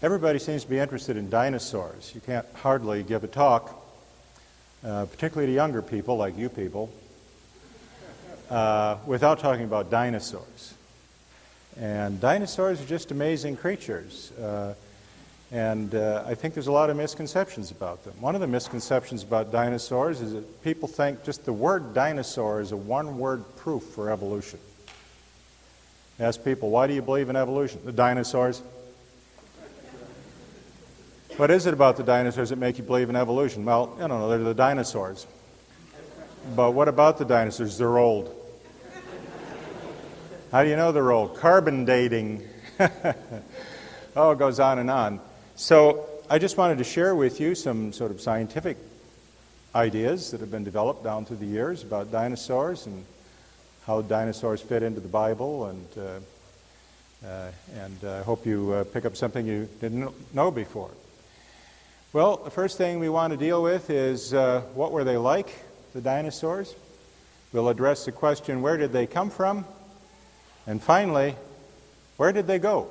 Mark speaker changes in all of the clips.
Speaker 1: Everybody seems to be interested in dinosaurs. You can't hardly give a talk, particularly to younger people like you people, without talking about dinosaurs. And dinosaurs are just amazing creatures. I think there's a lot of misconceptions about them. One of the misconceptions about dinosaurs is that people think just the word dinosaur is a one-word proof for evolution. Ask people, why do you believe in evolution? The dinosaurs. What is it about the dinosaurs that make you believe in evolution? Well, I don't know, they're the dinosaurs. But what about the dinosaurs? They're old. How do you know they're old? Carbon dating. Oh, it goes on and on. So I just wanted to share with you some sort of scientific ideas that have been developed down through the years about dinosaurs and how dinosaurs fit into the Bible, and I hope you pick up something you didn't know before. Well, the first thing we want to deal with is what were they like, the dinosaurs? We'll address the question, where did they come from? And finally, where did they go?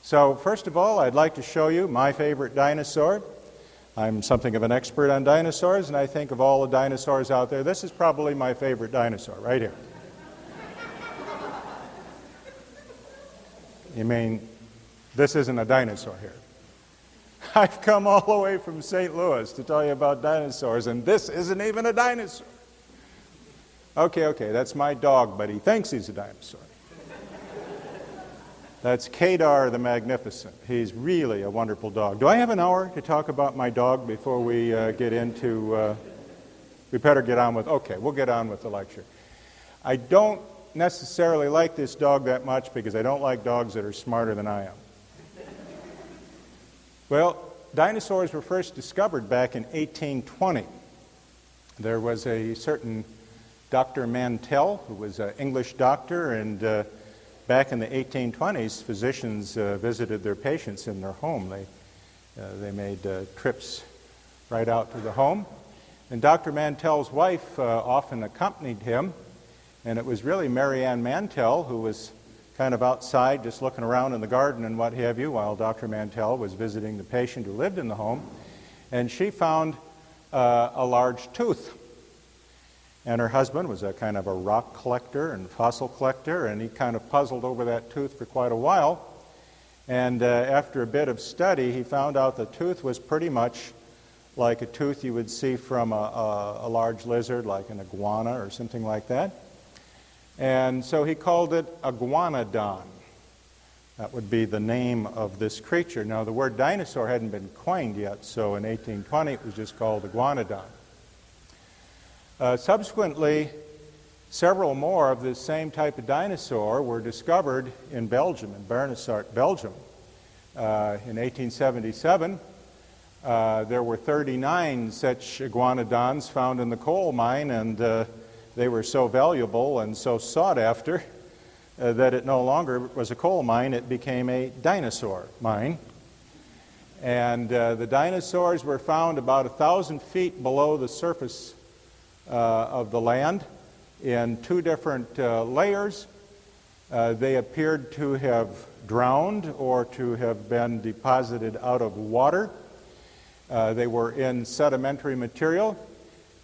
Speaker 1: So first of all, I'd like to show you my favorite dinosaur. I'm something of an expert on dinosaurs, and I think of all the dinosaurs out there, this is probably my favorite dinosaur, right here. You mean, this isn't a dinosaur here? I've come all the way from St. Louis to tell you about dinosaurs, and this isn't even a dinosaur. Okay, that's my dog, but he thinks he's a dinosaur. That's Kedar the Magnificent. He's really a wonderful dog. Do I have an hour to talk about my dog before we get into... we better get on with... Okay, we'll get on with the lecture. I don't necessarily like this dog that much because I don't like dogs that are smarter than I am. Well, dinosaurs were first discovered back in 1820. There was a certain Dr. Menton, who was an English doctor, and back in the 1820s, physicians visited their patients in their home. They made trips right out to the home. And Dr. Mantel's wife often accompanied him, and it was really Mary Ann Mantel who was kind of outside just looking around in the garden and what have you while Dr. Mantel was visiting the patient who lived in the home. And she found a large tooth. And her husband was a kind of a rock collector and fossil collector, and he kind of puzzled over that tooth for quite a while. And after a bit of study, he found out the tooth was pretty much like a tooth you would see from a large lizard, like an iguana or something like that. And so he called it iguanodon. That would be the name of this creature. Now, the word dinosaur hadn't been coined yet, so in 1820 it was just called iguanodon. Subsequently, several more of this same type of dinosaur were discovered in Belgium, in Bernissart, Belgium. In 1877, there were 39 such iguanodons found in the coal mine, and they were so valuable and so sought after that it no longer was a coal mine, it became a dinosaur mine. And the dinosaurs were found about 1,000 feet below the surface of the land in two different layers. They appeared to have drowned or to have been deposited out of water. They were in sedimentary material,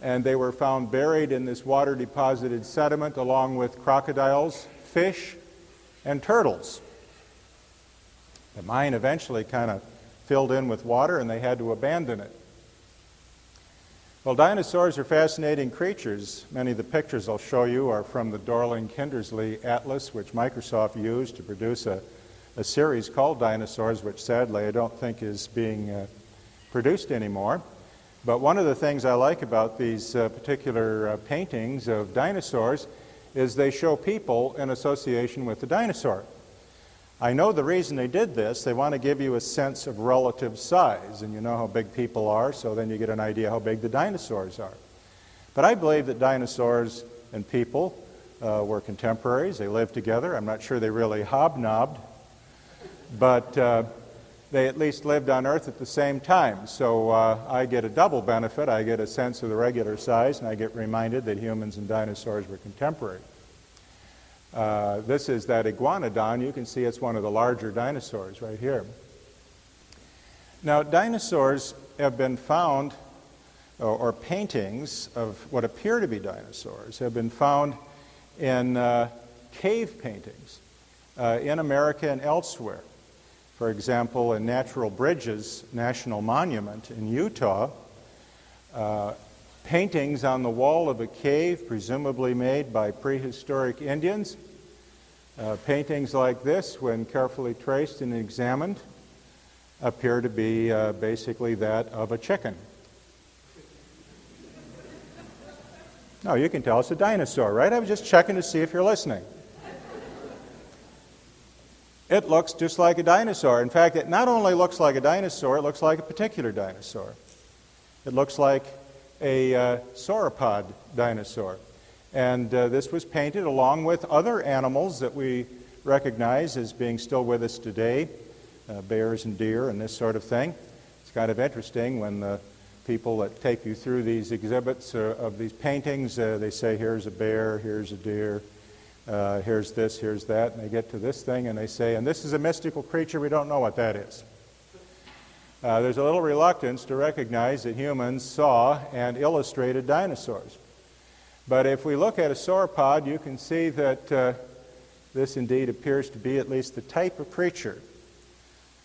Speaker 1: and they were found buried in this water-deposited sediment along with crocodiles, fish, and turtles. The mine eventually kind of filled in with water, and they had to abandon it. Well, dinosaurs are fascinating creatures. Many of the pictures I'll show you are from the Dorling-Kindersley Atlas, which Microsoft used to produce a series called Dinosaurs, which sadly I don't think is being produced anymore. But one of the things I like about these particular paintings of dinosaurs is they show people in association with the dinosaur. I know the reason they did this. They want to give you a sense of relative size, and you know how big people are, so then you get an idea how big the dinosaurs are. But I believe that dinosaurs and people were contemporaries. They lived together. I'm not sure they really hobnobbed, but they at least lived on Earth at the same time. So I get a double benefit. I get a sense of the regular size, and I get reminded that humans and dinosaurs were contemporary. This is that iguanodon. You can see it's one of the larger dinosaurs right here. Now, dinosaurs have been found, or paintings of what appear to be dinosaurs, have been found in cave paintings in America and elsewhere. For example, in Natural Bridges National Monument in Utah, paintings on the wall of a cave, presumably made by prehistoric Indians. Paintings like this, when carefully traced and examined, appear to be basically that of a chicken. No, you can tell it's a dinosaur, right? I was just checking to see if you're listening. It looks just like a dinosaur. In fact, it not only looks like a dinosaur, it looks like a particular dinosaur. It looks like a sauropod dinosaur. And this was painted along with other animals that we recognize as being still with us today, bears and deer and this sort of thing. It's kind of interesting when the people that take you through these exhibits of these paintings, they say, here's a bear, here's a deer, here's this, here's that, and they get to this thing and they say, and this is a mystical creature, we don't know what that is. There's a little reluctance to recognize that humans saw and illustrated dinosaurs. But if we look at a sauropod, you can see that this indeed appears to be at least the type of creature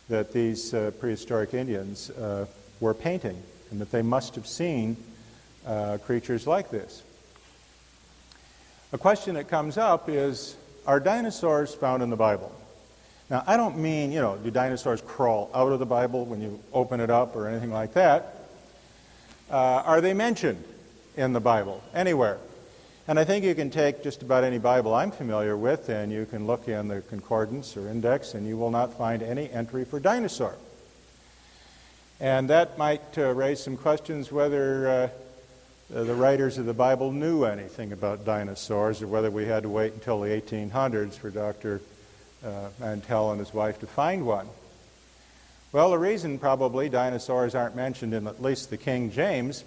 Speaker 1: that these prehistoric Indians were painting, and that they must have seen creatures like this. A question that comes up is, are dinosaurs found in the Bible? Now, I don't mean, do dinosaurs crawl out of the Bible when you open it up or anything like that? Are they mentioned in the Bible anywhere? And I think you can take just about any Bible I'm familiar with and you can look in the concordance or index and you will not find any entry for dinosaur. And that might raise some questions whether the writers of the Bible knew anything about dinosaurs or whether we had to wait until the 1800s for Dr. Menton and his wife to find one. Well, the reason probably dinosaurs aren't mentioned in at least the King James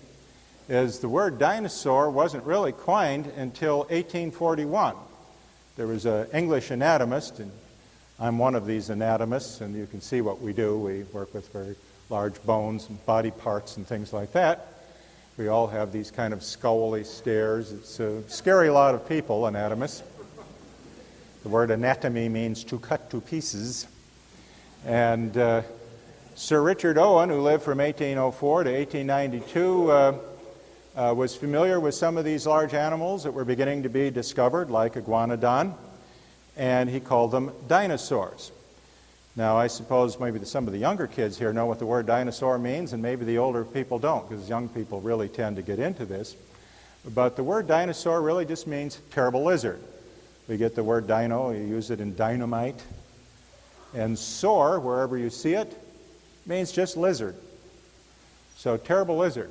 Speaker 1: is the word dinosaur wasn't really coined until 1841. There was an English anatomist, and I'm one of these anatomists, and you can see what we do. We work with very large bones and body parts and things like that. We all have these kind of scowly stares. It's a scary lot of people, anatomists. The word anatomy means to cut to pieces. And Sir Richard Owen, who lived from 1804 to 1892, was familiar with some of these large animals that were beginning to be discovered, like iguanodon, and he called them dinosaurs. Now, I suppose maybe some of the younger kids here know what the word dinosaur means, and maybe the older people don't, because young people really tend to get into this. But the word dinosaur really just means terrible lizard. We get the word dino, you use it in dynamite. And saur, wherever you see it, means just lizard. So, terrible lizard.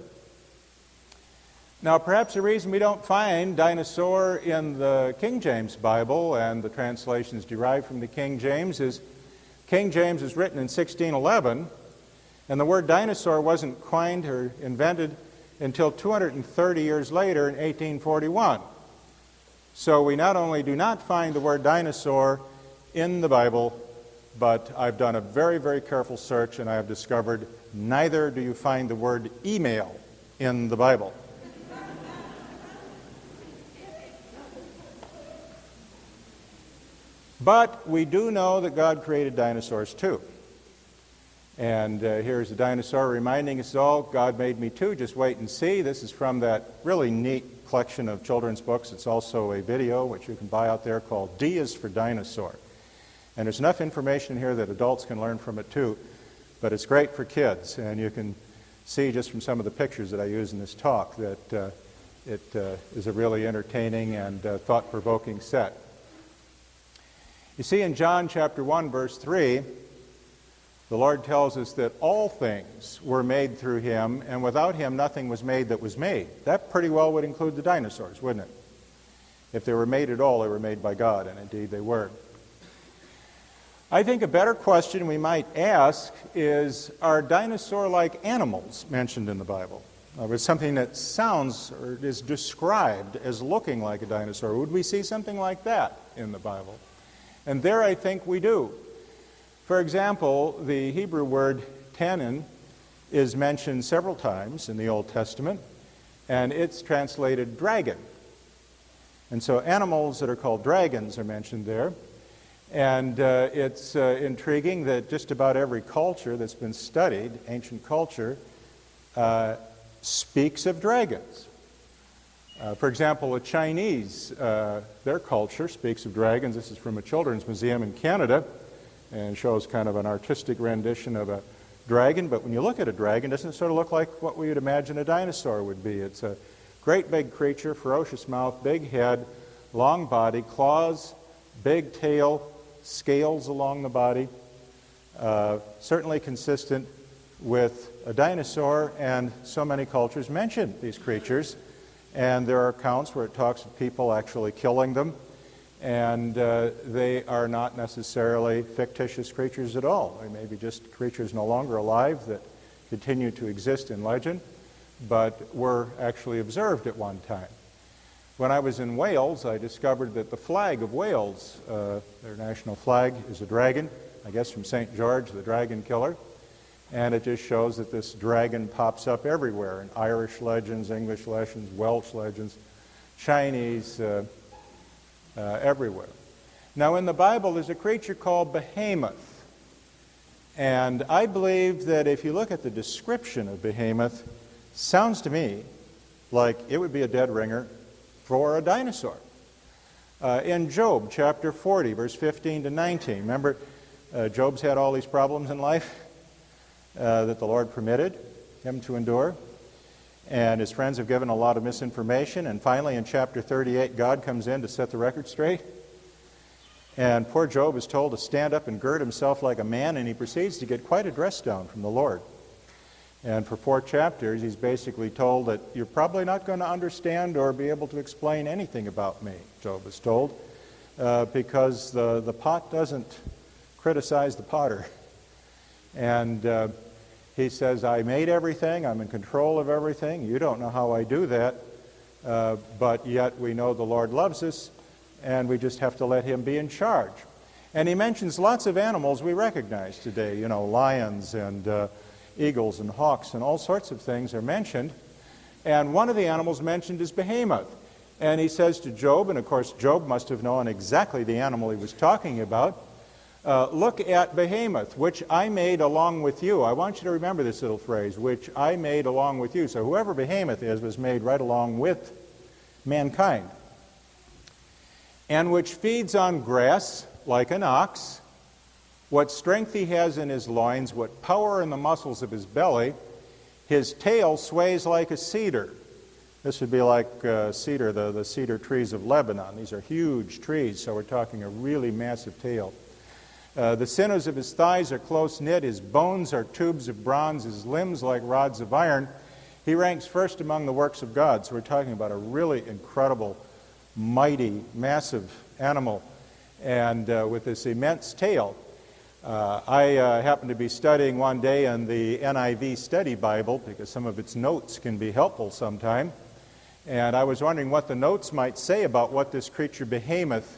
Speaker 1: Now, perhaps the reason we don't find dinosaur in the King James Bible and the translations derived from the King James is King James was written in 1611, and the word dinosaur wasn't coined or invented until 230 years later in 1841. So we not only do not find the word dinosaur in the Bible, but I've done a very, very careful search and I have discovered neither do you find the word email in the Bible. But we do know that God created dinosaurs too. And here's a dinosaur reminding us all, God made me too, just wait and see. This is from that really neat collection of children's books. It's also a video which you can buy out there called D is for Dinosaur. And there's enough information here that adults can learn from it too, but it's great for kids. And you can see just from some of the pictures that I use in this talk that it is a really entertaining and thought-provoking set. You see, in John chapter 1, verse 3, the Lord tells us that all things were made through him, and without him nothing was made that was made. That pretty well would include the dinosaurs, wouldn't it? If they were made at all, they were made by God, and indeed they were. I think a better question we might ask is, are dinosaur-like animals mentioned in the Bible? Or something that sounds or is described as looking like a dinosaur. Would we see something like that in the Bible? And there I think we do. For example, the Hebrew word tannin is mentioned several times in the Old Testament, and it's translated dragon. And so animals that are called dragons are mentioned there. And it's intriguing that just about every culture that's been studied, ancient culture, speaks of dragons. For example, the Chinese, their culture speaks of dragons. This is from a children's museum in Canada, and shows kind of an artistic rendition of a dragon. But when you look at a dragon, doesn't it sort of look like what we would imagine a dinosaur would be? It's a great big creature, ferocious mouth, big head, long body, claws, big tail, scales along the body. Certainly consistent with a dinosaur, and so many cultures mention these creatures. And there are accounts where it talks of people actually killing them, and they are not necessarily fictitious creatures at all. They may be just creatures no longer alive that continue to exist in legend, but were actually observed at one time. When I was in Wales, I discovered that the flag of Wales, their national flag, is a dragon, I guess from St. George, the dragon killer. And it just shows that this dragon pops up everywhere in Irish legends, English legends, Welsh legends, Chinese, everywhere. Now in the Bible there's a creature called Behemoth. And I believe that if you look at the description of Behemoth, sounds to me like it would be a dead ringer for a dinosaur. In Job chapter 40, verse 15 to 19, remember Job's had all these problems in life that the Lord permitted him to endure. And his friends have given a lot of misinformation. And finally in chapter 38, God comes in to set the record straight. And poor Job is told to stand up and gird himself like a man, and he proceeds to get quite a dress down from the Lord. And for 4 chapters, he's basically told that you're probably not going to understand or be able to explain anything about me, Job is told, because the pot doesn't criticize the potter. And he says, I made everything, I'm in control of everything, you don't know how I do that, but yet we know the Lord loves us, and we just have to let him be in charge. And he mentions lots of animals we recognize today, you know, lions and eagles and hawks and all sorts of things are mentioned. And one of the animals mentioned is Behemoth. And he says to Job, and of course Job must have known exactly the animal he was talking about, look at Behemoth, which I made along with you. I want you to remember this little phrase, which I made along with you. So whoever Behemoth is was made right along with mankind. And which feeds on grass like an ox, what strength he has in his loins, what power in the muscles of his belly, his tail sways like a cedar. This would be like cedar, the cedar trees of Lebanon. These are huge trees, so we're talking a really massive tail. The sinews of his thighs are close knit, his bones are tubes of bronze, his limbs like rods of iron. He ranks first among the works of God. So we're talking about a really incredible, mighty, massive animal, and with this immense tail. I happened to be studying one day in the NIV Study Bible, because some of its notes can be helpful sometime, and I was wondering what the notes might say about what this creature Behemoth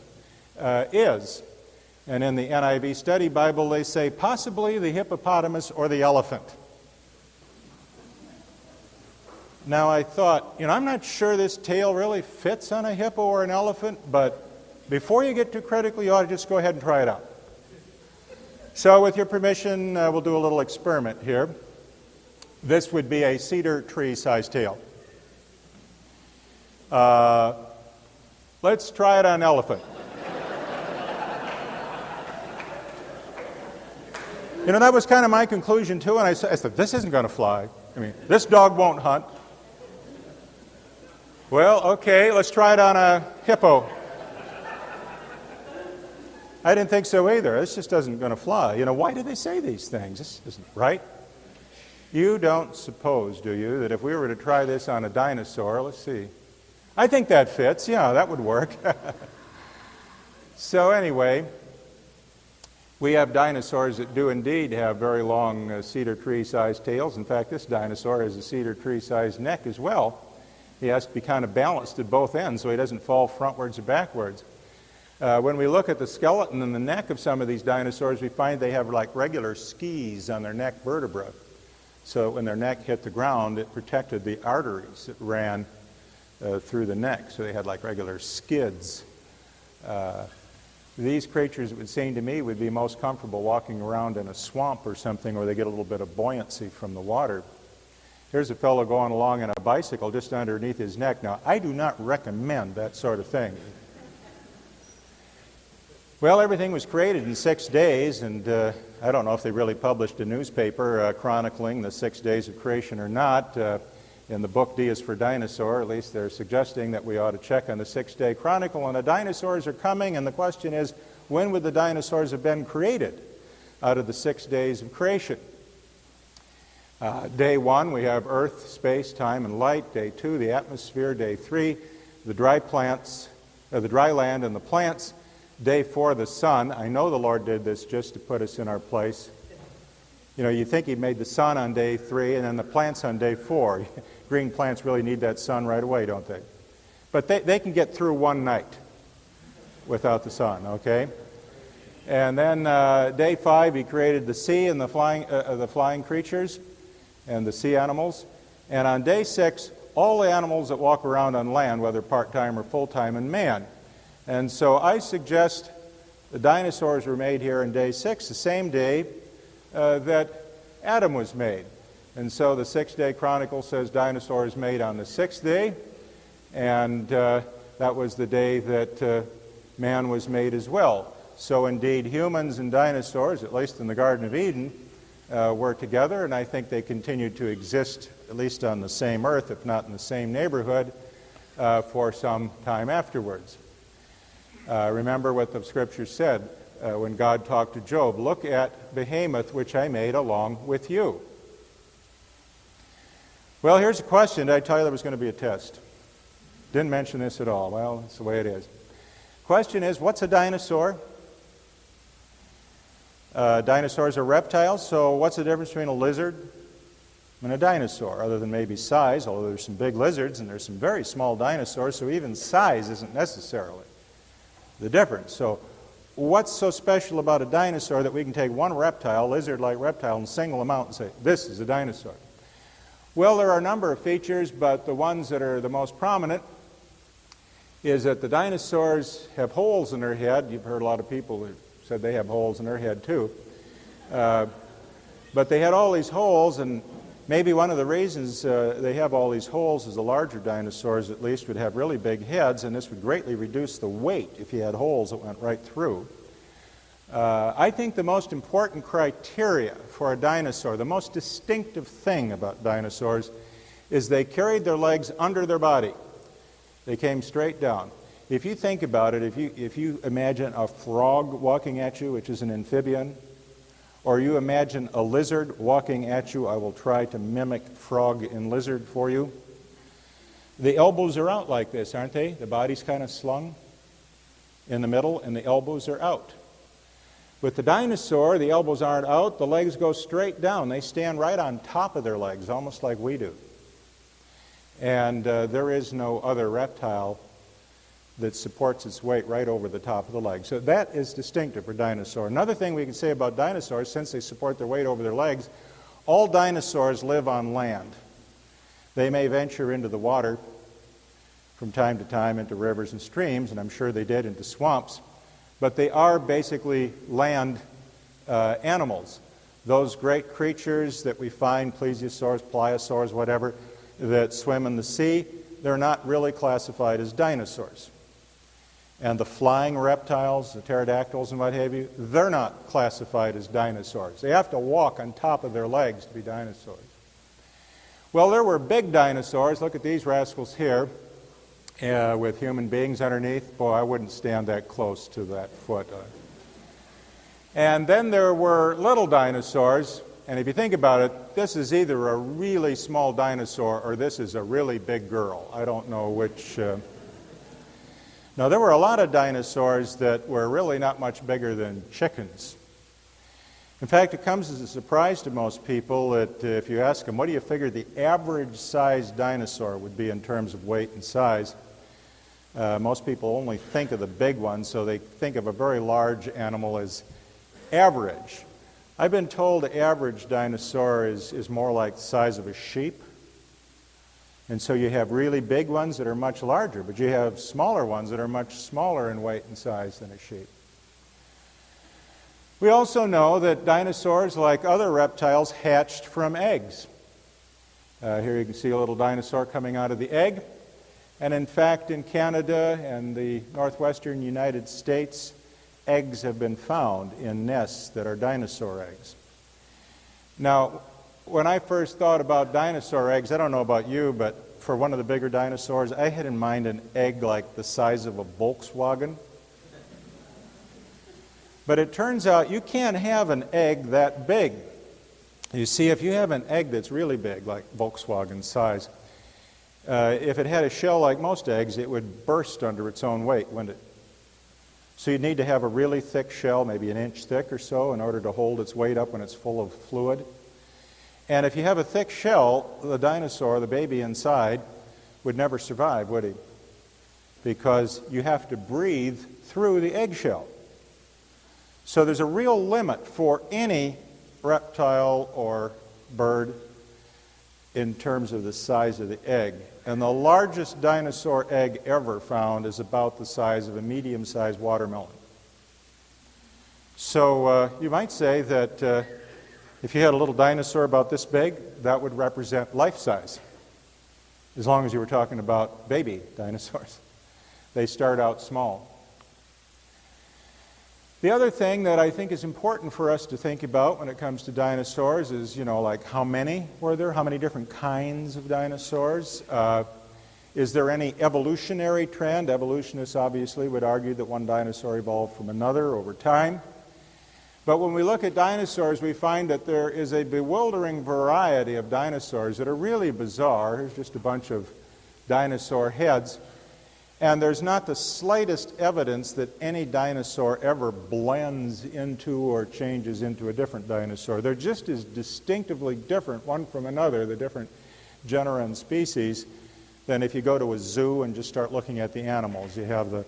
Speaker 1: is. And in the NIV Study Bible they say, possibly the hippopotamus or the elephant. Now I thought, I'm not sure this tail really fits on a hippo or an elephant, but before you get too critical, you ought to just go ahead and try it out. So with your permission, we'll do a little experiment here. This would be a cedar tree-sized tail. Let's try it on an elephant. That was kind of my conclusion too, and I said, this isn't going to fly. This dog won't hunt. Well, okay, let's try it on a hippo. I didn't think so either. This just isn't going to fly. Why do they say these things? This isn't right. You don't suppose, do you, that if we were to try this on a dinosaur, let's see. I think that fits. Yeah, that would work. So anyway, we have dinosaurs that do indeed have very long cedar tree-sized tails. In fact, this dinosaur has a cedar tree-sized neck as well. He has to be kind of balanced at both ends so he doesn't fall frontwards or backwards. When we look at the skeleton and the neck of some of these dinosaurs, we find they have like regular skis on their neck vertebra. So when their neck hit the ground, it protected the arteries that ran through the neck. So they had like regular skids. These creatures, it would seem to me, would be most comfortable walking around in a swamp or something where they get a little bit of buoyancy from the water. Here's a fellow going along on a bicycle just underneath his neck. Now, I do not recommend that sort of thing. Well, everything was created in 6 days, and I don't know if they really published a newspaper chronicling the 6 days of creation or not. In the book D is for Dinosaur, at least they're suggesting that we ought to check on the 6-day chronicle, and the dinosaurs are coming, and the question is, when would the dinosaurs have been created out of the 6 days of creation? Day 1, we have earth, space, time, and light. Day 2, the atmosphere. Day 3, the dry land and the plants. Day 4, the sun. I know the Lord did this just to put us in our place. You know, you think He made the sun on day 3 and then the plants on day 4. Green plants really need that sun right away, don't they? But they can get through one night without the sun, okay? And then day 5, He created the sea and the flying creatures and the sea animals. And on day 6, all the animals that walk around on land, whether part-time or full-time, and man. And so I suggest the dinosaurs were made here in day 6, the same day that Adam was made. And so the 6-day chronicle says dinosaurs made on the 6th day, and that was the day that man was made as well. So indeed, humans and dinosaurs, at least in the Garden of Eden, were together, and I think they continued to exist, at least on the same earth, if not in the same neighborhood, for some time afterwards. Remember what the Scripture said when God talked to Job, "Look at Behemoth, which I made along with you." Well, here's a question. Did I tell you there was going to be a test? Didn't mention this at all. Well, that's the way it is. Question is, what's a dinosaur? Dinosaurs are reptiles, so what's the difference between a lizard and a dinosaur, other than maybe size, although there's some big lizards and there's some very small dinosaurs, so even size isn't necessarily the difference. So what's so special about a dinosaur that we can take one reptile, lizard-like reptile, and single them out and say, this is a dinosaur? Well, there are a number of features, but the ones that are the most prominent is that the dinosaurs have holes in their head. You've heard a lot of people who said they have holes in their head too. But they had all these holes, and maybe one of the reasons they have all these holes is the larger dinosaurs at least would have really big heads, and this would greatly reduce the weight if you had holes that went right through. I think the most important criteria for a dinosaur, the most distinctive thing about dinosaurs, is they carried their legs under their body. They came straight down. If you think about it, if you imagine a frog walking at you, which is an amphibian, or you imagine a lizard walking at you, I will try to mimic frog and lizard for you. The elbows are out like this, aren't they? The body's kind of slung in the middle, and the elbows are out. With the dinosaur, the elbows aren't out, the legs go straight down. They stand right on top of their legs, almost like we do. And there is no other reptile that supports its weight right over the top of the leg. So that is distinctive for dinosaur. Another thing we can say about dinosaurs, since they support their weight over their legs, all dinosaurs live on land. They may venture into the water from time to time, into rivers and streams, and I'm sure they did, into swamps, but they are basically land animals. Those great creatures that we find, plesiosaurs, pliosaurs, whatever, that swim in the sea, they're not really classified as dinosaurs. And the flying reptiles, the pterodactyls and what have you, they're not classified as dinosaurs. They have to walk on top of their legs to be dinosaurs. Well, there were big dinosaurs. Look at these rascals here with human beings underneath. Boy, I wouldn't stand that close to that foot. And then there were little dinosaurs. And if you think about it, this is either a really small dinosaur or this is a really big girl. I don't know which. Now, there were a lot of dinosaurs that were really not much bigger than chickens. In fact, it comes as a surprise to most people that if you ask them, what do you figure the average sized dinosaur would be in terms of weight and size? Most people only think of the big ones, so they think of a very large animal as average. I've been told the average dinosaur is more like the size of a sheep. And so you have really big ones that are much larger, but you have smaller ones that are much smaller in weight and size than a sheep. We also know that dinosaurs, like other reptiles, hatched from eggs. Here you can see a little dinosaur coming out of the egg. And in fact, in Canada and the northwestern United States, eggs have been found in nests that are dinosaur eggs. Now, when I first thought about dinosaur eggs, I don't know about you, but for one of the bigger dinosaurs, I had in mind an egg like the size of a Volkswagen. But it turns out you can't have an egg that big. You see, if you have an egg that's really big, like Volkswagen size, if it had a shell like most eggs, it would burst under its own weight, wouldn't it? So you'd need to have a really thick shell, maybe an inch thick or so, in order to hold its weight up when it's full of fluid. And if you have a thick shell, the dinosaur, the baby inside, would never survive, would he? Because you have to breathe through the eggshell. So there's a real limit for any reptile or bird in terms of the size of the egg. And the largest dinosaur egg ever found is about the size of a medium-sized watermelon. So you might say that if you had a little dinosaur about this big, that would represent life size, as long as you were talking about baby dinosaurs. They start out small. The other thing that I think is important for us to think about when it comes to dinosaurs is, like how many were there? How many different kinds of dinosaurs? Is there any evolutionary trend? Evolutionists obviously would argue that one dinosaur evolved from another over time. But when we look at dinosaurs, we find that there is a bewildering variety of dinosaurs that are really bizarre. Here's just a bunch of dinosaur heads. And there's not the slightest evidence that any dinosaur ever blends into or changes into a different dinosaur. They're just as distinctively different one from another, the different genera and species, than if you go to a zoo and just start looking at the animals. You have the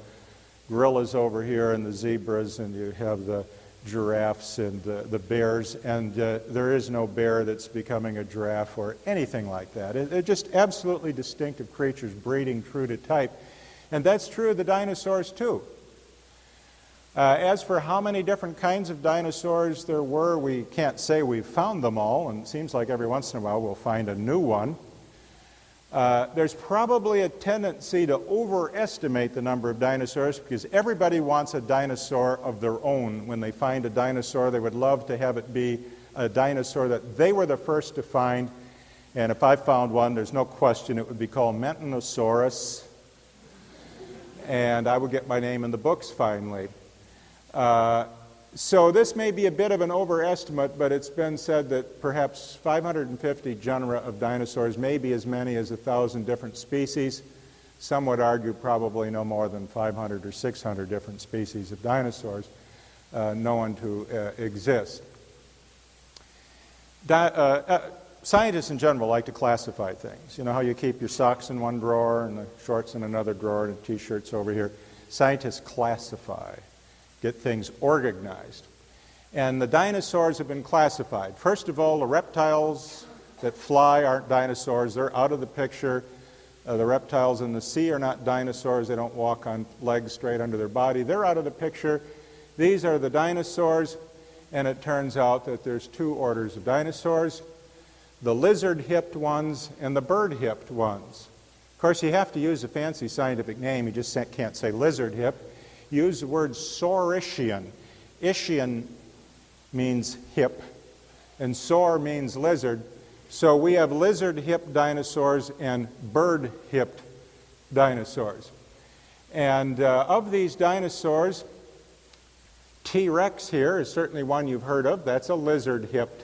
Speaker 1: gorillas over here and the zebras, and you have the giraffes and the bears, and there is no bear that's becoming a giraffe or anything like that. They're just absolutely distinctive creatures breeding true to type. And that's true of the dinosaurs, too. As for how many different kinds of dinosaurs there were, we can't say we've found them all, and it seems like every once in a while we'll find a new one. There's probably a tendency to overestimate the number of dinosaurs because everybody wants a dinosaur of their own. When they find a dinosaur, they would love to have it be a dinosaur that they were the first to find. And if I found one, there's no question it would be called Mentonosaurus. And I would get my name in the books finally. So this may be a bit of an overestimate, but it's been said that perhaps 550 genera of dinosaurs may be as many as 1,000 different species. Some would argue probably no more than 500 or 600 different species of dinosaurs known to exist. Scientists in general like to classify things. You know how you keep your socks in one drawer and the shorts in another drawer and t-shirts over here? Scientists classify, get things organized. And the dinosaurs have been classified. First of all, the reptiles that fly aren't dinosaurs. They're out of the picture. The reptiles in the sea are not dinosaurs. They don't walk on legs straight under their body. They're out of the picture. These are the dinosaurs, and it turns out that there's two orders of dinosaurs: the lizard-hipped ones and the bird-hipped ones. Of course, you have to use a fancy scientific name. You just can't say lizard-hip. Use the word saurischian. Ischian means hip, and saur means lizard. So we have lizard-hipped dinosaurs and bird-hipped dinosaurs. And of these dinosaurs, T-Rex here is certainly one you've heard of. That's a lizard-hipped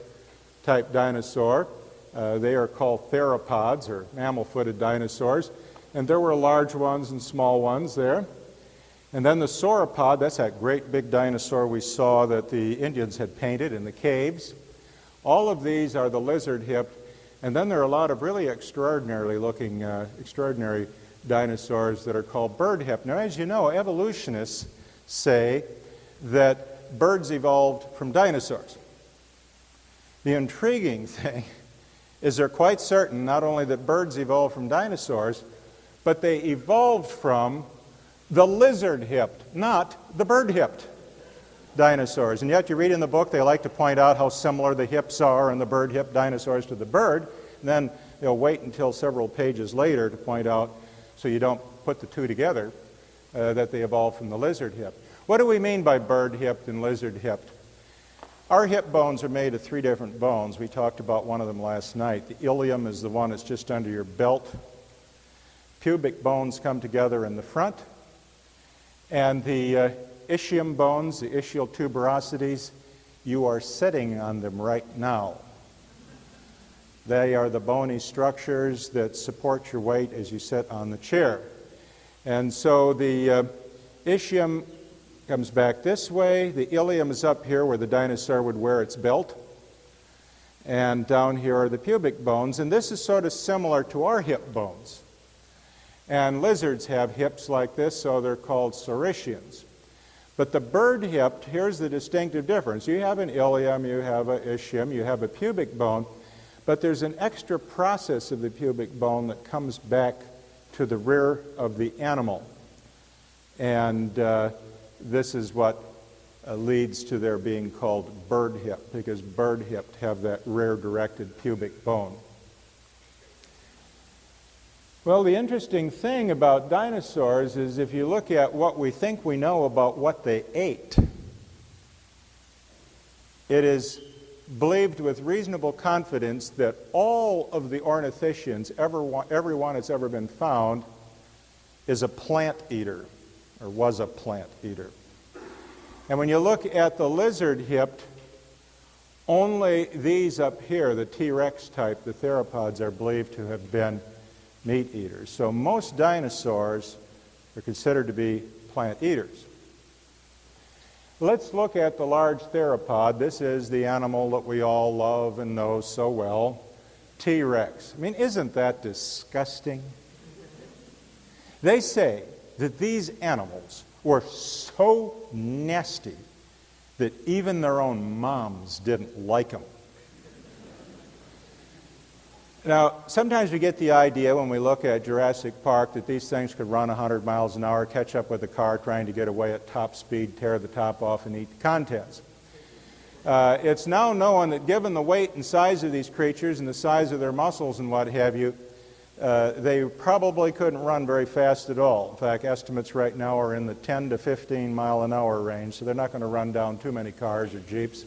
Speaker 1: type dinosaur. They are called theropods, or mammal-footed dinosaurs. And there were large ones and small ones there. And then the sauropod, that's that great big dinosaur we saw that the Indians had painted in the caves. All of these are the lizard-hipped. And then there are a lot of really extraordinary dinosaurs that are called bird hip. Now, as you know, evolutionists say that birds evolved from dinosaurs. The intriguing thing is they're quite certain not only that birds evolved from dinosaurs, but they evolved from the lizard-hipped, not the bird-hipped dinosaurs. And yet you read in the book they like to point out how similar the hips are in the bird-hipped dinosaurs to the bird. And then they'll wait until several pages later to point out, so you don't put the two together, that they evolved from the lizard-hipped. What do we mean by bird-hipped and lizard-hipped? Our hip bones are made of three different bones. We talked about one of them last night. The ilium is the one that's just under your belt. Pubic bones come together in the front. And the ischium bones, the ischial tuberosities, you are sitting on them right now. They are the bony structures that support your weight as you sit on the chair. And so the ischium comes back this way. The ilium is up here where the dinosaur would wear its belt. And down here are the pubic bones. And this is sort of similar to our hip bones. And lizards have hips like this, so they're called saurischians. But the bird-hipped, here's the distinctive difference. You have an ilium, you have an ischium, you have a pubic bone, but there's an extra process of the pubic bone that comes back to the rear of the animal. And this is what leads to their being called bird-hipped, because bird-hipped have that rear-directed pubic bone. Well, the interesting thing about dinosaurs is if you look at what we think we know about what they ate, it is believed with reasonable confidence that all of the ornithischians, every one that's ever been found, is a plant eater, or was a plant eater. And when you look at the lizard-hipped, only these up here, the T-Rex type, the theropods, are believed to have been meat eaters. So most dinosaurs are considered to be plant eaters. Let's look at the large theropod. This is the animal that we all love and know so well, T-Rex. I mean, isn't that disgusting? They say that these animals were so nasty that even their own moms didn't like them. Now, sometimes we get the idea when we look at Jurassic Park that these things could run 100 miles an hour, catch up with a car trying to get away at top speed, tear the top off, and eat the contents. It's now known that given the weight and size of these creatures and the size of their muscles and what have you, they probably couldn't run very fast at all. In fact, estimates right now are in the 10 to 15 mile an hour range, so they're not going to run down too many cars or jeeps.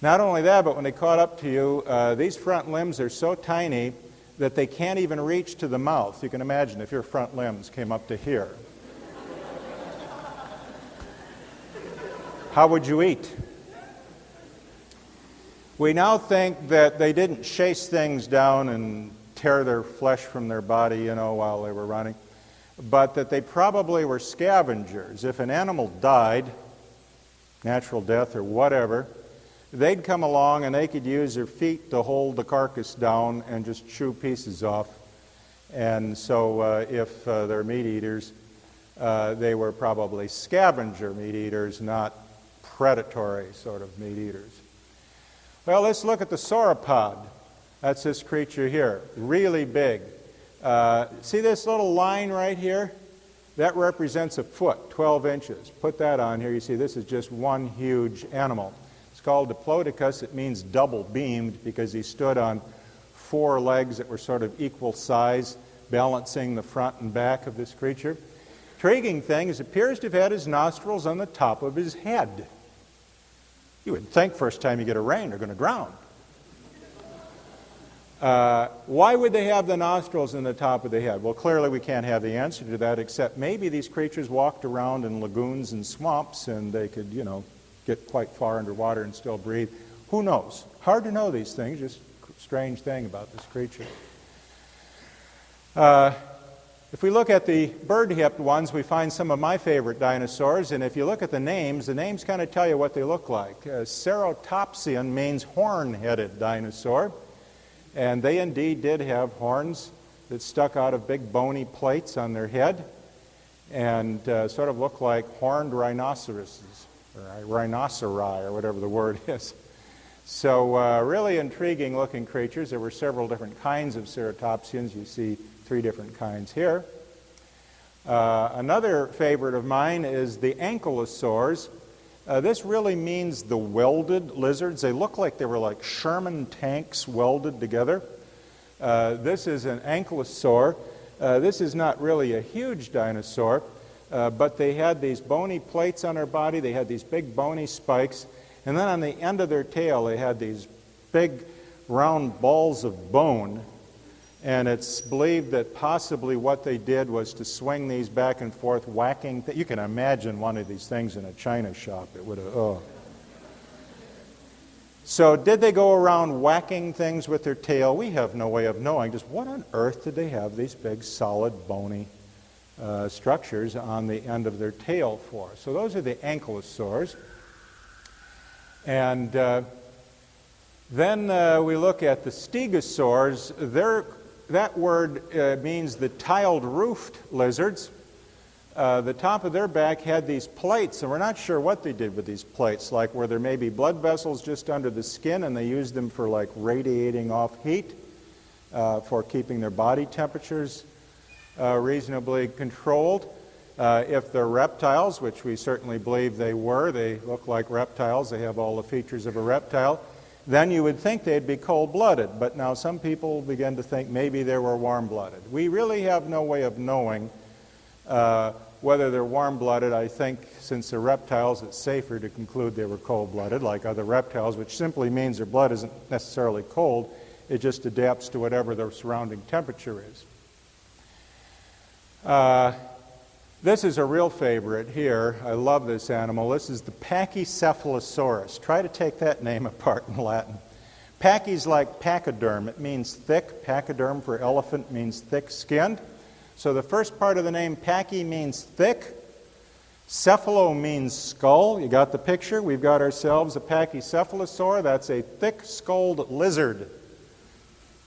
Speaker 1: Not only that, but when they caught up to you, these front limbs are so tiny that they can't even reach to the mouth. You can imagine if your front limbs came up to here. How would you eat? We now think that they didn't chase things down and tear their flesh from their body, while they were running, but that they probably were scavengers. If an animal died, natural death or whatever, they'd come along and they could use their feet to hold the carcass down and just chew pieces off. And so if they're meat eaters, they were probably scavenger meat eaters, not predatory sort of meat eaters. Well, let's look at the sauropod. That's this creature here, really big. See this little line right here? That represents a foot, 12 inches. Put that on here. You see this is just one huge animal. It's called Diplodocus. It means double-beamed because he stood on 4 legs that were sort of equal size, balancing the front and back of this creature. Intriguing thing is it appears to have had his nostrils on the top of his head. You would think first time you get a rain, they're going to drown. Why would they have the nostrils in the top of the head? Well, clearly we can't have the answer to that, except maybe these creatures walked around in lagoons and swamps and they could, get quite far underwater and still breathe. Who knows? Hard to know these things, just a strange thing about this creature. If we look at the bird-hipped ones, we find some of my favorite dinosaurs, and if you look at the names kind of tell you what they look like. Ceratopsian means horn-headed dinosaur, and they indeed did have horns. that stuck out of big bony plates on their head and sort of looked like horned rhinoceroses, or rhinoceri, or whatever the word is. So really intriguing looking creatures. There were several different kinds of ceratopsians. You see 3 different kinds here. Another favorite of mine is the ankylosaurs. This really means the welded lizards. They look like they were like Sherman tanks welded together. This is an ankylosaur. This is not really a huge dinosaur, but they had these bony plates on their body. They had these big bony spikes. And then on the end of their tail, they had these big round balls of bone. And it's believed that possibly what they did was to swing these back and forth, whacking. You can imagine one of these things in a china shop. It would have, oh. So did they go around whacking things with their tail? We have no way of knowing. Just what on earth did they have these big, solid, bony structures on the end of their tail for? So those are the ankylosaurs. And then we look at the stegosaurs. That word means the tiled-roofed lizards. The top of their back had these plates, and we're not sure what they did with these plates, like where there may be blood vessels just under the skin, and they used them for like radiating off heat, for keeping their body temperatures reasonably controlled. If they're reptiles, which we certainly believe they were, they look like reptiles, they have all the features of a reptile, then you would think they'd be cold-blooded. But now some people begin to think maybe they were warm-blooded. We really have no way of knowing whether they're warm-blooded. I think since they're reptiles, it's safer to conclude they were cold-blooded, like other reptiles, which simply means their blood isn't necessarily cold. It just adapts to whatever the surrounding temperature is. This is a real favorite here. I love this animal. This is the Pachycephalosaurus. Try to take that name apart in Latin. Pachy's like pachyderm. It means thick. Pachyderm for elephant means thick-skinned. So the first part of the name, pachy, means thick. Cephalo means skull. You got the picture? We've got ourselves a Pachycephalosaur. That's a thick-skulled lizard.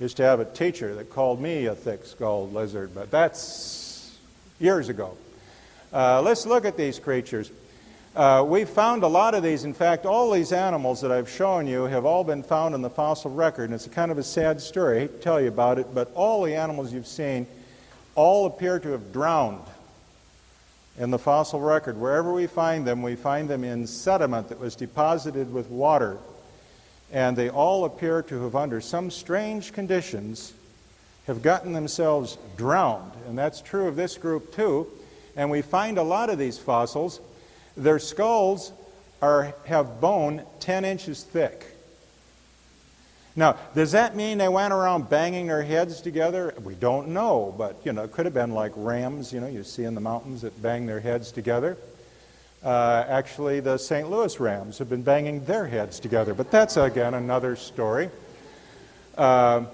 Speaker 1: Used to have a teacher that called me a thick-skulled lizard, but that's years ago. Let's look at these creatures. We've found a lot of these. In fact, all these animals that I've shown you have all been found in the fossil record, and it's a kind of a sad story. I hate to tell you about it, but all the animals you've seen all appear to have drowned in the fossil record. Wherever we find them in sediment that was deposited with water, and they all appear to have, under some strange conditions, have gotten themselves drowned. And that's true of this group too. And we find a lot of these fossils. Their skulls have bone 10 inches thick. Now, does that mean they went around banging their heads together? We don't know, but it could have been like rams, you see in the mountains that bang their heads together. Actually, the St. Louis Rams have been banging their heads together, but that's again another story. But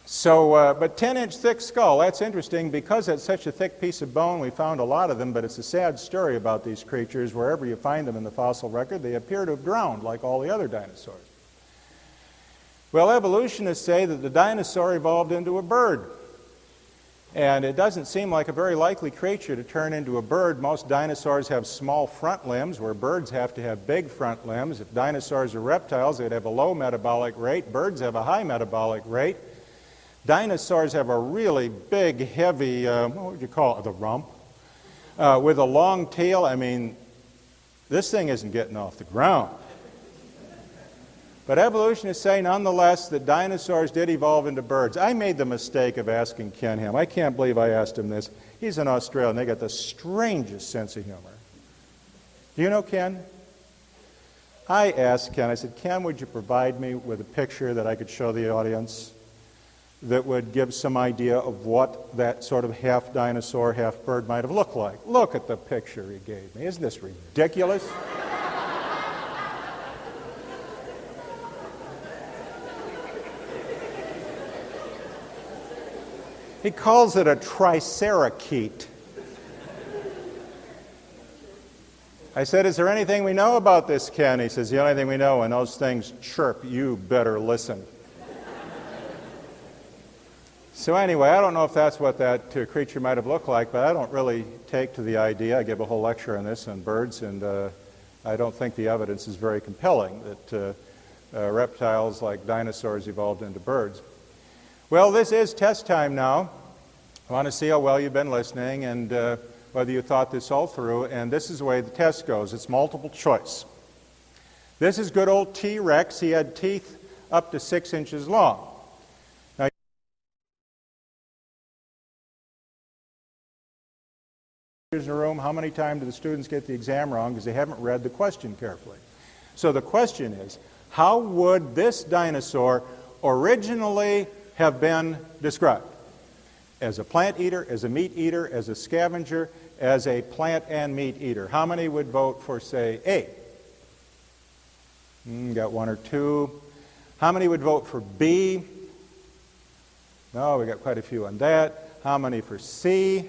Speaker 1: 10-inch thick skull, that's interesting because it's such a thick piece of bone. We found a lot of them, but it's a sad story about these creatures. Wherever you find them in the fossil record, they appear to have drowned like all the other dinosaurs. Well, evolutionists say that the dinosaur evolved into a bird. And it doesn't seem like a very likely creature to turn into a bird. Most dinosaurs have small front limbs, where birds have to have big front limbs. If dinosaurs are reptiles, they'd have a low metabolic rate. Birds have a high metabolic rate. Dinosaurs have a really big, heavy, what would you call it, the rump, with a long tail. I mean, this thing isn't getting off the ground. But evolutionists say, nonetheless, that dinosaurs did evolve into birds. I made the mistake of asking Ken Ham. I can't believe I asked him this. He's an Australian. They got the strangest sense of humor. Do you know Ken? I asked Ken, I said, Ken, would you provide me with a picture that I could show the audience that would give some idea of what that sort of half dinosaur, half bird might have looked like? Look at the picture he gave me. Isn't this ridiculous? He calls it a triceratops. I said, is there anything we know about this, Ken? He says, the only thing we know, when those things chirp, you better listen. So anyway, I don't know if that's what that creature might have looked like, but I don't really take to the idea. I give a whole lecture on this on birds, and I don't think the evidence is very compelling that reptiles like dinosaurs evolved into birds. Well, this is test time now. I want to see how well you've been listening and whether you thought this all through, and this is the way the test goes. It's multiple choice. This is good old T-Rex. He had teeth up to 6 inches long. Now, in the room, how many times do the students get the exam wrong because they haven't read the question carefully? So the question is, how would this dinosaur originally have been described? As a plant eater, as a meat eater, as a scavenger, as a plant and meat eater? How many would vote for, say, A? Got 1 or 2. How many would vote for B? No, we got quite a few on that. How many for C?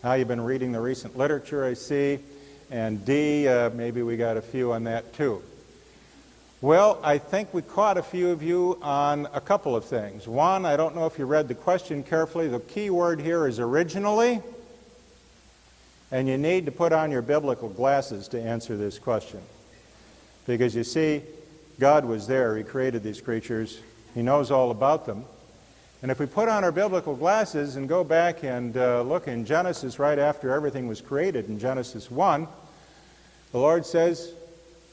Speaker 1: How you've been reading the recent literature, I see. And D, maybe we got a few on that too. Well, I think we caught a few of you on a couple of things. One, I don't know if you read the question carefully. The key word here is originally. And you need to put on your biblical glasses to answer this question. Because you see, God was there. He created these creatures. He knows all about them. And if we put on our biblical glasses and go back and look in Genesis right after everything was created, in Genesis 1, the Lord says,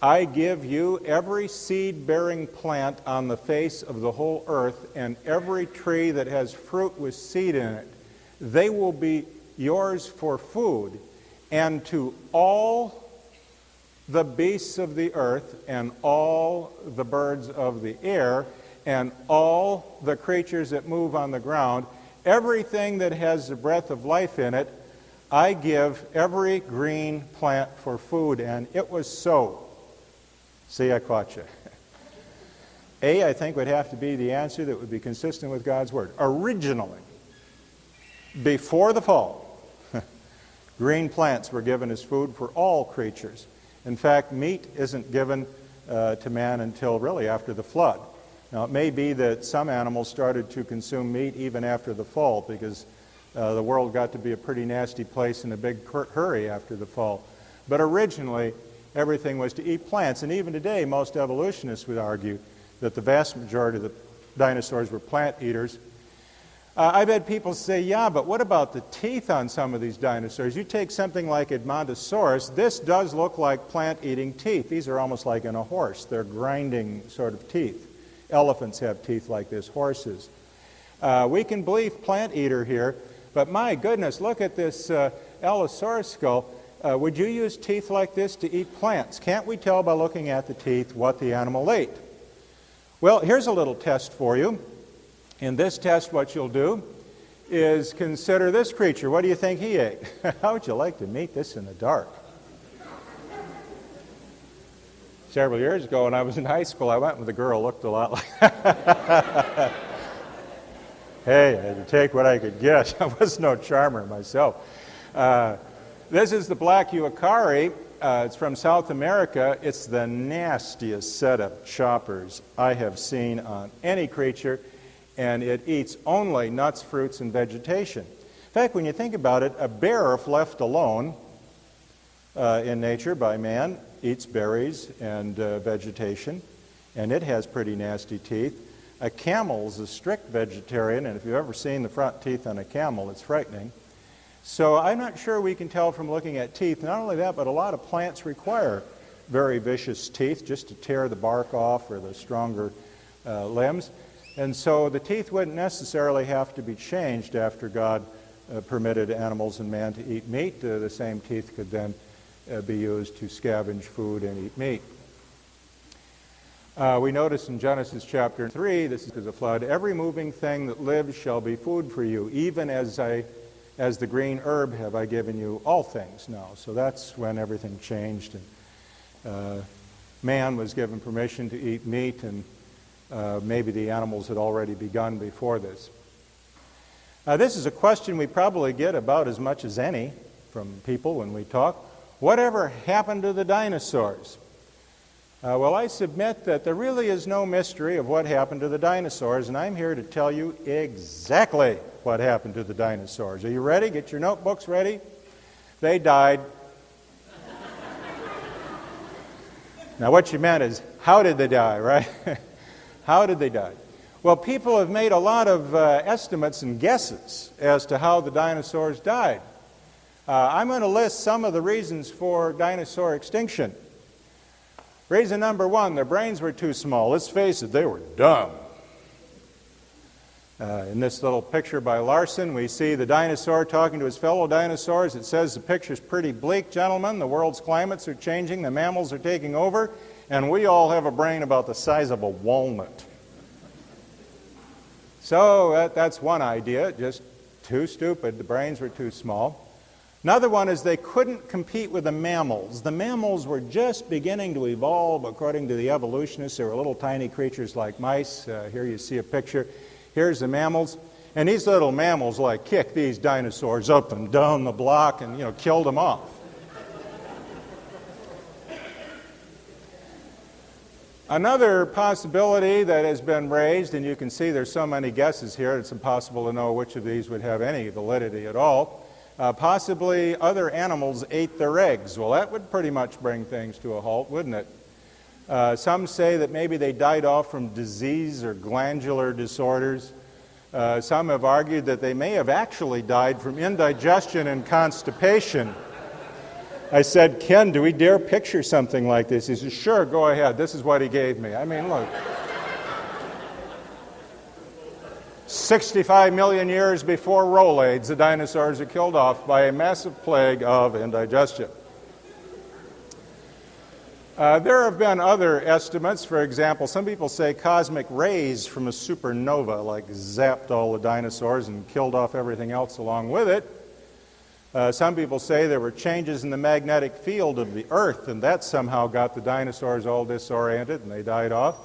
Speaker 1: I give you every seed-bearing plant on the face of the whole earth and every tree that has fruit with seed in it. They will be yours for food. And to all the beasts of the earth and all the birds of the air and all the creatures that move on the ground, everything that has the breath of life in it, I give every green plant for food. And it was so. See, I caught you. A, I think, would have to be the answer that would be consistent with God's Word. Originally, before the fall, green plants were given as food for all creatures. In fact, meat isn't given to man until really after the flood. Now, it may be that some animals started to consume meat even after the fall because the world got to be a pretty nasty place in a big hurry after the fall. But originally, everything was to eat plants. And even today, most evolutionists would argue that the vast majority of the dinosaurs were plant eaters. I've had people say, yeah, but what about the teeth on some of these dinosaurs? You take something like Edmontosaurus, this does look like plant-eating teeth. These are almost like in a horse. They're grinding sort of teeth. Elephants have teeth like this, horses. We can believe plant-eater here, but my goodness, look at this Allosaurus skull. Would you use teeth like this to eat plants? Can't we tell by looking at the teeth what the animal ate? Well, here's a little test for you. In this test, what you'll do is consider this creature. What do you think he ate? How would you like to meet this in the dark? Several years ago when I was in high school, I went with a girl who looked a lot like Hey, I had to take what I could get. I was no charmer myself. This is the black uakari. It's from South America. It's the nastiest set of choppers I have seen on any creature. And it eats only nuts, fruits, and vegetation. In fact, when you think about it, a bear, if left alone in nature by man, eats berries and vegetation, and it has pretty nasty teeth. A camel is a strict vegetarian, and if you've ever seen the front teeth on a camel, it's frightening. So I'm not sure we can tell from looking at teeth. Not only that, but a lot of plants require very vicious teeth just to tear the bark off or the stronger limbs. And so the teeth wouldn't necessarily have to be changed after God permitted animals and man to eat meat. The same teeth could then be used to scavenge food and eat meat. We notice in Genesis chapter 3, this is the flood, every moving thing that lives shall be food for you, even as the green herb have I given you all things now. So that's when everything changed, and man was given permission to eat meat, and maybe the animals had already begun before this. This is a question we probably get about as much as any from people when we talk. Whatever happened to the dinosaurs? Well, I submit that there really is no mystery of what happened to the dinosaurs, and I'm here to tell you exactly what happened to the dinosaurs. Are you ready? Get your notebooks ready. They died. Now, what you meant is, how did they die, right? How did they die? Well, people have made a lot of estimates and guesses as to how the dinosaurs died. I'm going to list some of the reasons for dinosaur extinction. Reason number one, their brains were too small. Let's face it, they were dumb. In this little picture by Larson, we see the dinosaur talking to his fellow dinosaurs. It says the picture's pretty bleak, gentlemen. The world's climates are changing, the mammals are taking over, and we all have a brain about the size of a walnut. So that's one idea, just too stupid. The brains were too small. Another one is they couldn't compete with the mammals. The mammals were just beginning to evolve according to the evolutionists. They were little tiny creatures like mice. Here you see a picture. Here's the mammals. And these little mammals like kicked these dinosaurs up and down the block and, killed them off. Another possibility that has been raised, and you can see there's so many guesses here, it's impossible to know which of these would have any validity at all. Possibly other animals ate their eggs. Well, that would pretty much bring things to a halt, wouldn't it? Some say that maybe they died off from disease or glandular disorders. Some have argued that they may have actually died from indigestion and constipation. I said, Ken, do we dare picture something like this? He says, sure, go ahead. This is what he gave me. I mean, look. 65 million years before Rolaids, the dinosaurs are killed off by a massive plague of indigestion. There have been other estimates. For example, some people say cosmic rays from a supernova zapped all the dinosaurs and killed off everything else along with it. Some people say there were changes in the magnetic field of the Earth, and that somehow got the dinosaurs all disoriented and they died off.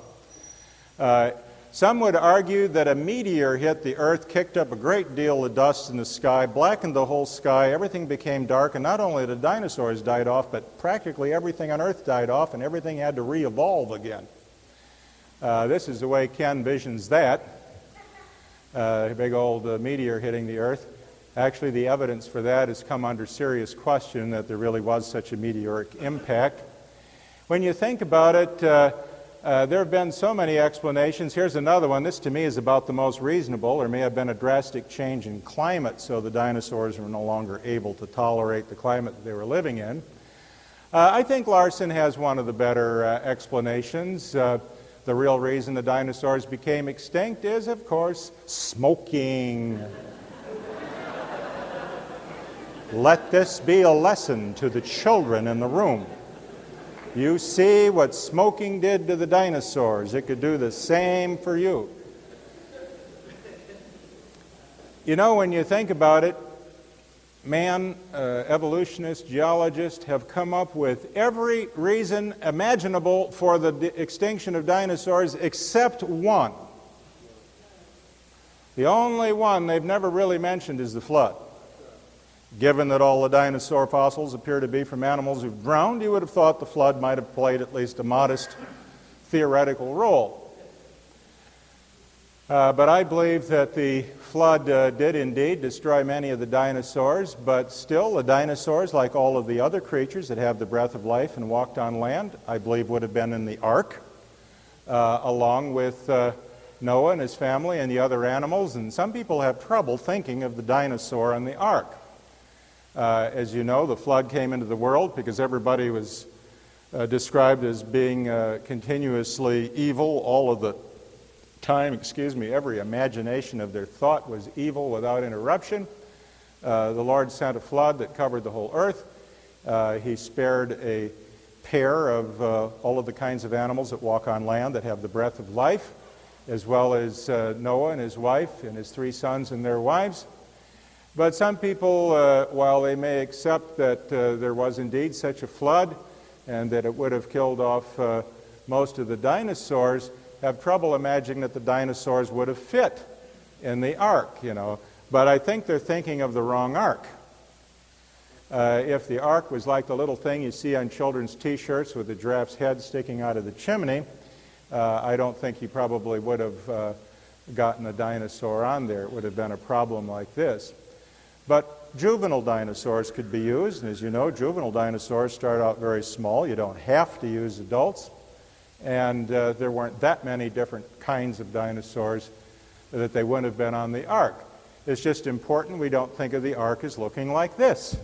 Speaker 1: Some would argue that a meteor hit the Earth, kicked up a great deal of dust in the sky, blackened the whole sky, everything became dark, and not only the dinosaurs died off, but practically everything on Earth died off, and everything had to re-evolve again. This is the way Ken visions that, a big old meteor hitting the Earth. Actually, the evidence for that has come under serious question, that there really was such a meteoric impact. When you think about it, there have been so many explanations. Here's another one. This, to me, is about the most reasonable. There may have been a drastic change in climate, so the dinosaurs were no longer able to tolerate the climate that they were living in. I think Larson has one of the better explanations. The real reason the dinosaurs became extinct is, of course, smoking. Let this be a lesson to the children in the room. You see what smoking did to the dinosaurs. It could do the same for you. When you think about it, man, evolutionists, geologists have come up with every reason imaginable for the extinction of dinosaurs except one. The only one they've never really mentioned is the flood. Given that all the dinosaur fossils appear to be from animals who've drowned, you would have thought the flood might have played at least a modest theoretical role. But I believe that the flood did indeed destroy many of the dinosaurs, but still the dinosaurs, like all of the other creatures that have the breath of life and walked on land, I believe would have been in the ark, along with Noah and his family and the other animals. And some people have trouble thinking of the dinosaur in the ark. As you know, the flood came into the world because everybody was described as being continuously evil all of the time. Every imagination of their thought was evil without interruption. The Lord sent a flood that covered the whole earth. He spared a pair of all of the kinds of animals that walk on land that have the breath of life, as well as Noah and his wife and his 3 sons and their wives. But some people, while they may accept that there was indeed such a flood and that it would have killed off most of the dinosaurs, have trouble imagining that the dinosaurs would have fit in the ark, But I think they're thinking of the wrong ark. If the ark was like the little thing you see on children's t-shirts with the giraffe's head sticking out of the chimney, I don't think you probably would have gotten a dinosaur on there. It would have been a problem like this. But juvenile dinosaurs could be used, and as you know, juvenile dinosaurs start out very small. You don't have to use adults, and there weren't that many different kinds of dinosaurs that they wouldn't have been on the ark. It's just important we don't think of the ark as looking like this.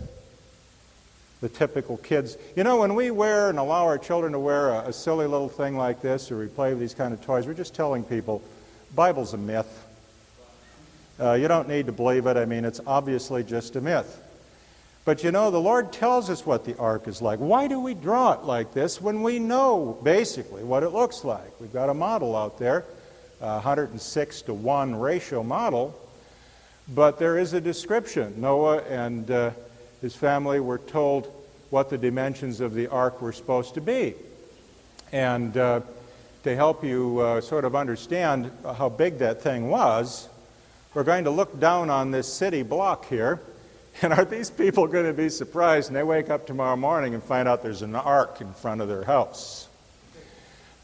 Speaker 1: The typical kids. You know, when we wear and allow our children to wear a silly little thing like this, or we play with these kind of toys, we're just telling people, Bible's a myth. You don't need to believe it. I mean, it's obviously just a myth. But you know, the Lord tells us what the ark is like. Why do we draw it like this when we know basically what it looks like? We've got a model out there, a 106:1 ratio model, but there is a description. Noah and his family were told what the dimensions of the ark were supposed to be. And to help you sort of understand how big that thing was, we're going to look down on this city block here, and are these people going to be surprised when they wake up tomorrow morning and find out there's an ark in front of their house?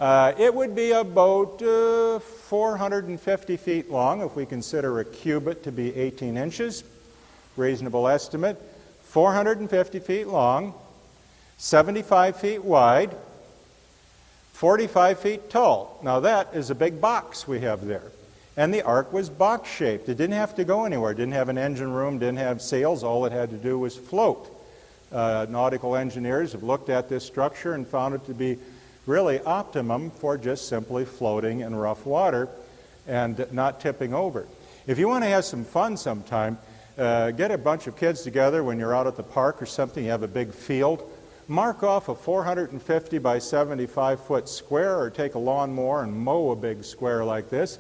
Speaker 1: It would be about 450 feet long, if we consider a cubit to be 18 inches, reasonable estimate. 450 feet long, 75 feet wide, 45 feet tall. Now that is a big box we have there. And the ark was box-shaped. It didn't have to go anywhere. It didn't have an engine room, didn't have sails. All it had to do was float. Nautical engineers have looked at this structure and found it to be really optimum for just simply floating in rough water and not tipping over. If you want to have some fun sometime, get a bunch of kids together when you're out at the park or something, you have a big field, mark off a 450 by 75 foot square, or take a lawnmower and mow a big square like this,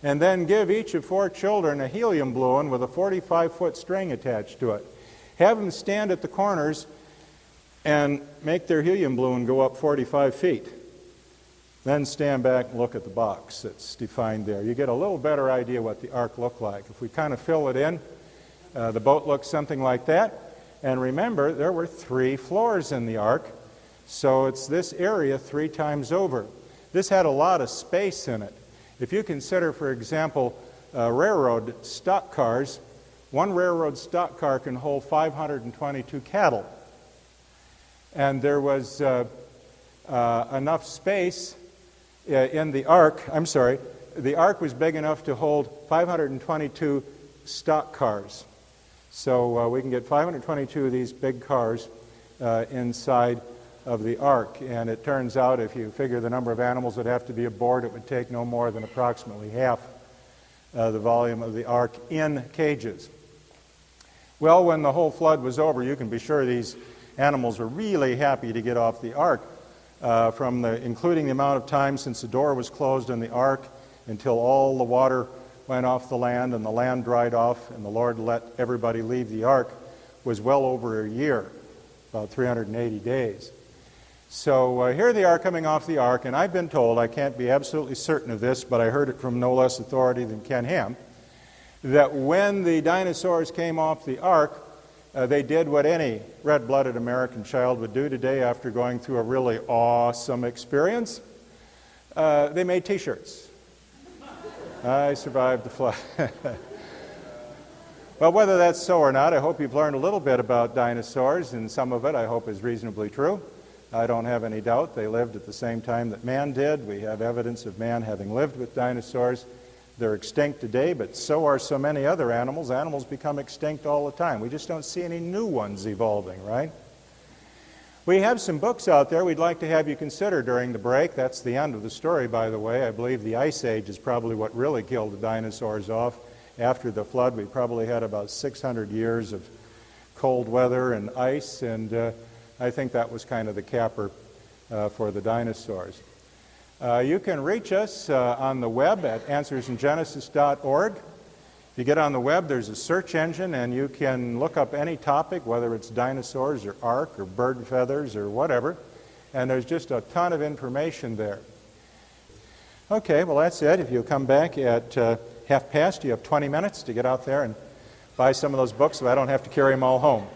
Speaker 1: and then give each of 4 children a helium balloon with a 45-foot string attached to it. Have them stand at the corners and make their helium balloon go up 45 feet. Then stand back and look at the box that's defined there. You get a little better idea what the ark looked like. If we kind of fill it in, the boat looks something like that. And remember, there were 3 floors in the ark, so it's this area 3 times over. This had a lot of space in it. If you consider, for example, railroad stock cars, one railroad stock car can hold 522 cattle. And there was enough space in the ark. The ark was big enough to hold 522 stock cars. So we can get 522 of these big cars inside of the ark. And it turns out, if you figure the number of animals that have to be aboard, it would take no more than approximately half the volume of the ark in cages. Well, when the whole flood was over, you can be sure these animals were really happy to get off the ark, including the amount of time since the door was closed in the ark until all the water went off the land and the land dried off and the Lord let everybody leave the ark, was well over a year, about 380 days. So here they are coming off the ark, and I've been told, I can't be absolutely certain of this, but I heard it from no less authority than Ken Ham, that when the dinosaurs came off the ark, they did what any red-blooded American child would do today after going through a really awesome experience. They made T-shirts. I survived the flood. Well, whether that's so or not, I hope you've learned a little bit about dinosaurs, and some of it I hope is reasonably true. I don't have any doubt they lived at the same time that man did. We have evidence of man having lived with dinosaurs. They're extinct today, but so are so many other animals. Animals become extinct all the time. We just don't see any new ones evolving, right? We have some books out there we'd like to have you consider during the break. That's the end of the story, by the way. I believe the Ice Age is probably what really killed the dinosaurs off. After the flood, we probably had about 600 years of cold weather and ice, and I think that was kind of the capper for the dinosaurs. You can reach us on the web at answersingenesis.org. If you get on the web, there's a search engine, and you can look up any topic, whether it's dinosaurs or ark or bird feathers or whatever, and there's just a ton of information there. Okay, well, that's it. If you'll come back at 1:30, you have 20 minutes to get out there and buy some of those books so I don't have to carry them all home.